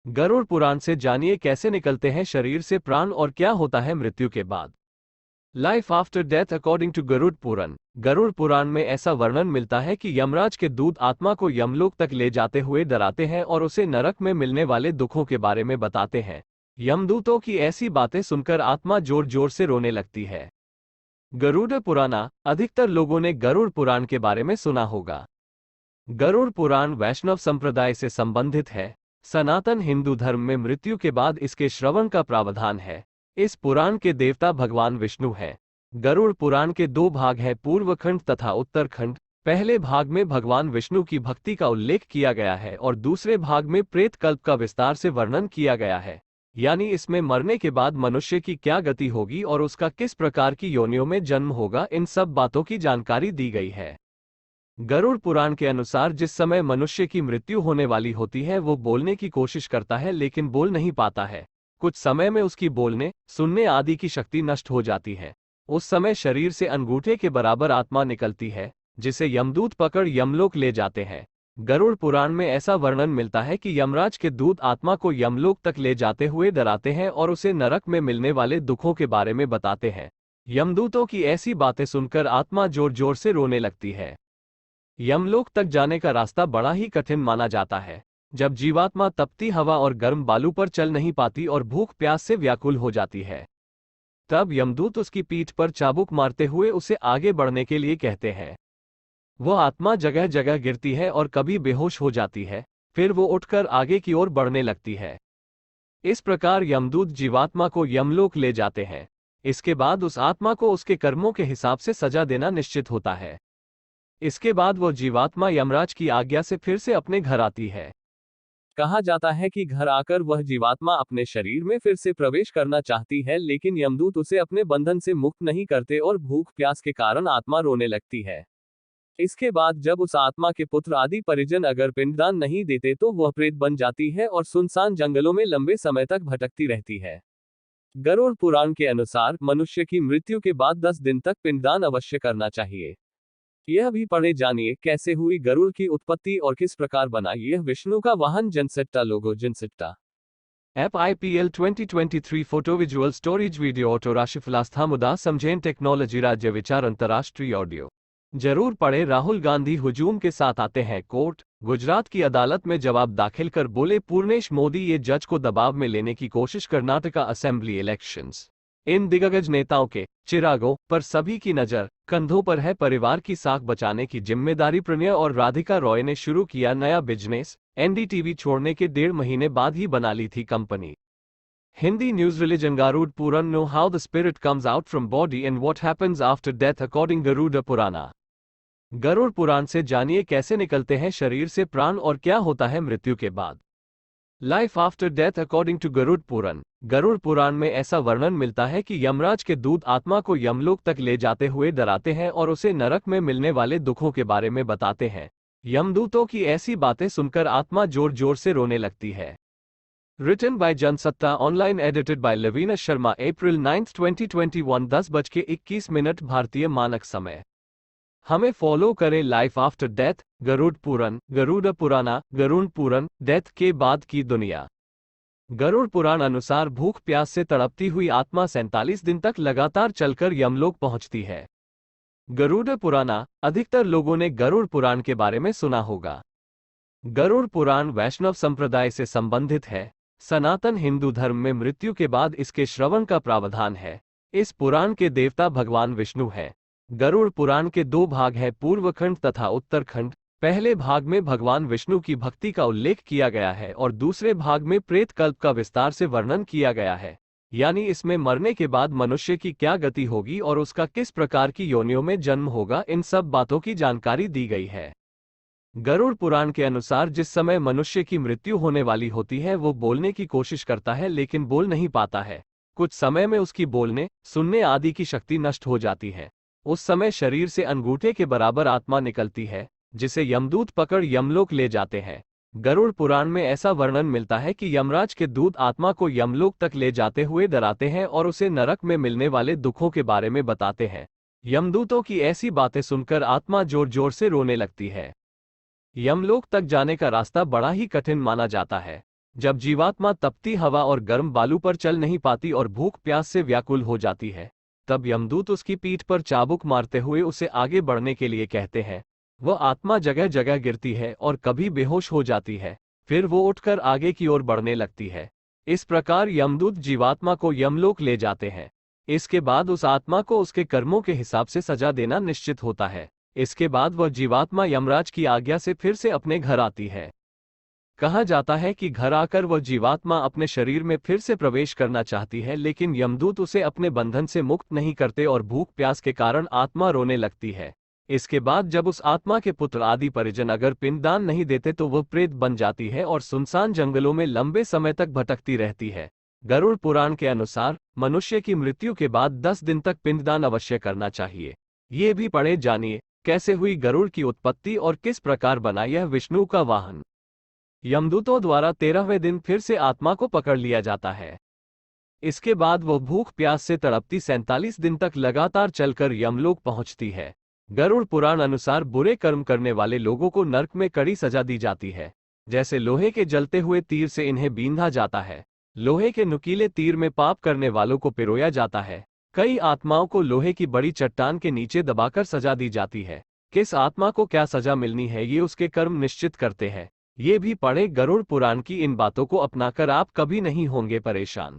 गरुड़ पुराण से जानिए कैसे निकलते हैं शरीर से प्राण और क्या होता है मृत्यु के बाद। Life after death according to Garuda Purana. Garuda Purana में ऐसा वर्णन मिलता है कि यमराज के दूत आत्मा को यमलोक तक ले जाते हुए डराते हैं और उसे नरक में मिलने वाले दुखों के बारे में बताते हैं। यमदूतों की ऐसी बातें सुनकर आत्मा जोर जोर से रोने लगती है। गरुड़ पुराना। अधिकतर लोगों ने गरुड़ पुराण के बारे में सुना होगा। गरुड़ पुराण वैष्णव संप्रदाय से संबंधित है। सनातन हिंदू धर्म में मृत्यु के बाद इसके श्रवण का प्रावधान है। इस पुराण के देवता भगवान विष्णु हैं। गरुड़ पुराण के दो भाग हैं, पूर्वखंड तथा उत्तरखंड। पहले भाग में भगवान विष्णु की भक्ति का उल्लेख किया गया है और दूसरे भाग में प्रेत कल्प का विस्तार से वर्णन किया गया है। यानी इसमें मरने के बाद मनुष्य की क्या गति होगी और उसका किस प्रकार की योनियों में जन्म होगा, इन सब बातों की जानकारी दी गई है। गरुड़ पुराण के अनुसार जिस समय मनुष्य की मृत्यु होने वाली होती है वो बोलने की कोशिश करता है लेकिन बोल नहीं पाता है। कुछ समय में उसकी बोलने सुनने आदि की शक्ति नष्ट हो जाती है। उस समय शरीर से अंगूठे के बराबर आत्मा निकलती है जिसे यमदूत पकड़ यमलोक ले जाते हैं। गरुड़ पुराण में ऐसा वर्णन मिलता है कि यमराज के दूत आत्मा को यमलोक तक ले जाते हुए डराते हैं और उसे नरक में मिलने वाले दुखों के बारे में बताते हैं। यमदूतों की ऐसी बातें सुनकर आत्मा जोर जोर से रोने लगती है। यमलोक तक जाने का रास्ता बड़ा ही कठिन माना जाता है। जब जीवात्मा तपती हवा और गर्म बालू पर चल नहीं पाती और भूख प्यास से व्याकुल हो जाती है, तब यमदूत उसकी पीठ पर चाबुक मारते हुए उसे आगे बढ़ने के लिए कहते हैं। वह आत्मा जगह जगह गिरती है और कभी बेहोश हो जाती है, फिर वो उठकर आगे की ओर बढ़ने लगती है। इस प्रकार यमदूत जीवात्मा को यमलोक ले जाते हैं। इसके बाद उस आत्मा को उसके कर्मों के हिसाब से सजा देना निश्चित होता है। इसके बाद वो जीवात्मा यमराज की आज्ञा से फिर से अपने घर आती है। कहा जाता है कि घर आकर वह जीवात्मा अपने शरीर में फिर से प्रवेश करना चाहती है, लेकिन यमदूत उसे अपने बंधन से मुक्त नहीं करते और भूख प्यास के कारण आत्मा रोने लगती है। इसके बाद जब उस आत्मा के पुत्र आदि परिजन अगर पिंडदान नहीं देते तो वह प्रेत बन जाती है और सुनसान जंगलों में लंबे समय तक भटकती रहती है। गरुड़ पुराण के अनुसार मनुष्य की मृत्यु के बाद 10 दिन तक पिंडदान अवश्य करना चाहिए। यह भी पढ़े जानिए कैसे हुई गरुड़ की उत्पत्ति और किस प्रकार बना यह विष्णु का वाहन Jansatta logo Jansatta app IPL 2023 photo visual storage video auto राशिफल आस्था मुदा समझेन टेक्नोलॉजी राज्य विचार अंतर्राष्ट्रीय ऑडियो जरूर पढ़े। राहुल गांधी हुजूम के साथ आते हैं कोर्ट। गुजरात की अदालत में जवाब दाखिल कर बोले पूर्णेश मोदी ये जज को दबाव में लेने की कोशिश। Karnataka assembly elections. इन दिग्गज नेताओं के चिरागों पर सभी की नजर कंधों पर है। परिवार की साख बचाने की जिम्मेदारी प्रणय और राधिका रॉय ने शुरू किया नया बिजनेस। NDTV छोड़ने के 1.5 महीने बाद ही बना ली थी company. Hindi news religion Garuda Purana know how the spirit comes out from body and what happens after death according Garuda Purana. Garuda पुराण से जानिए कैसे निकलते हैं शरीर से प्राण और क्या होता है मृत्यु के बाद। Life after death according to Garuda Purana. Garuda Purana में ऐसा वर्णन मिलता है कि यमराज के दूत आत्मा को यमलोक तक ले जाते हुए डराते हैं और उसे नरक में मिलने वाले दुखों के बारे में बताते हैं। यमदूतों की ऐसी बातें सुनकर आत्मा जोर जोर से रोने लगती है। Written by Jansatta online, edited by Lavina Sharma. April 9, 2021 10:21 भारतीय मानक समय। हमें फॉलो करें। Life after death Garuda Purana, Garuda Purana, Garuda पुराण, डेथ के बाद की दुनिया। गरुड़ पुराण अनुसार भूख प्यास से तड़पती हुई आत्मा 47 दिन तक लगातार चलकर यमलोक पहुंचती है। गरुड़ पुराना। अधिकतर लोगों ने गरुड़ पुराण के बारे में सुना होगा। गरुड़ पुराण वैष्णव संप्रदाय से संबंधित है। सनातन हिंदू धर्म में मृत्यु के बाद इसके श्रवण का प्रावधान है। इस पुराण के देवता भगवान विष्णु हैं। गरुड़ पुराण के दो भाग हैं, पूर्वखंड तथा उत्तरखंड। पहले भाग में भगवान विष्णु की भक्ति का उल्लेख किया गया है और दूसरे भाग में प्रेत कल्प का विस्तार से वर्णन किया गया है। यानी इसमें मरने के बाद मनुष्य की क्या गति होगी और उसका किस प्रकार की योनियों में जन्म होगा, इन सब बातों की जानकारी दी गई है। गरुड़ पुराण के अनुसार जिस समय मनुष्य की मृत्यु होने वाली होती है वो बोलने की कोशिश करता है लेकिन बोल नहीं पाता है। कुछ समय में उसकी बोलने सुनने आदि की शक्ति नष्ट हो जाती है। उस समय शरीर से अंगूठे के बराबर आत्मा निकलती है जिसे यमदूत पकड़ यमलोक ले जाते हैं। गरुड़ पुराण में ऐसा वर्णन मिलता है कि यमराज के दूत आत्मा को यमलोक तक ले जाते हुए डराते हैं और उसे नरक में मिलने वाले दुखों के बारे में बताते हैं। यमदूतों की ऐसी बातें सुनकर आत्मा जोर जोर से रोने लगती है। यमलोक तक जाने का रास्ता बड़ा ही कठिन माना जाता है। जब जीवात्मा तपती हवा और गर्म बालू पर चल नहीं पाती और भूख प्यास से व्याकुल हो जाती है, तब यमदूत उसकी पीठ पर चाबुक मारते हुए उसे आगे बढ़ने के लिए कहते हैं। वह आत्मा जगह जगह गिरती है और कभी बेहोश हो जाती है, फिर वो उठकर आगे की ओर बढ़ने लगती है। इस प्रकार यमदूत जीवात्मा को यमलोक ले जाते हैं। इसके बाद उस आत्मा को उसके कर्मों के हिसाब से सजा देना निश्चित होता है। इसके बाद वह जीवात्मा यमराज की आज्ञा से फिर से अपने घर आती है। कहा जाता है कि घर आकर वह जीवात्मा अपने शरीर में फिर से प्रवेश करना चाहती है, लेकिन यमदूत उसे अपने बंधन से मुक्त नहीं करते और भूख प्यास के कारण आत्मा रोने लगती है। इसके बाद जब उस आत्मा के पुत्र आदि परिजन अगर पिंडदान नहीं देते तो वह प्रेत बन जाती है और सुनसान जंगलों में लंबे समय तक भटकती रहती है। गरुड़ पुराण के अनुसार मनुष्य की मृत्यु के बाद 10 दिन तक पिंडदान अवश्य करना चाहिए। ये भी पढ़े जानिए कैसे हुई गरुड़ की उत्पत्ति और किस प्रकार बना यह विष्णु का वाहन। यमदूतों द्वारा 13वें दिन फिर से आत्मा को पकड़ लिया जाता है। इसके बाद वह भूख प्यास से तड़पती 47 दिन तक लगातार चलकर यमलोक पहुंचती है। गरुड़ पुराण अनुसार बुरे कर्म करने वाले लोगों को नरक में कड़ी सजा दी जाती है। जैसे लोहे के जलते हुए तीर से इन्हें बींधा जाता है, लोहे के नुकीले तीर में पाप करने वालों को पिरोया जाता है। कई आत्माओं को लोहे की बड़ी चट्टान के नीचे दबाकर सजा दी जाती है। किस आत्मा को क्या सजा मिलनी है ये उसके कर्म निश्चित करते हैं। ये भी पढ़े गरुड़ पुराण की इन बातों को अपनाकर आप कभी नहीं होंगे परेशान।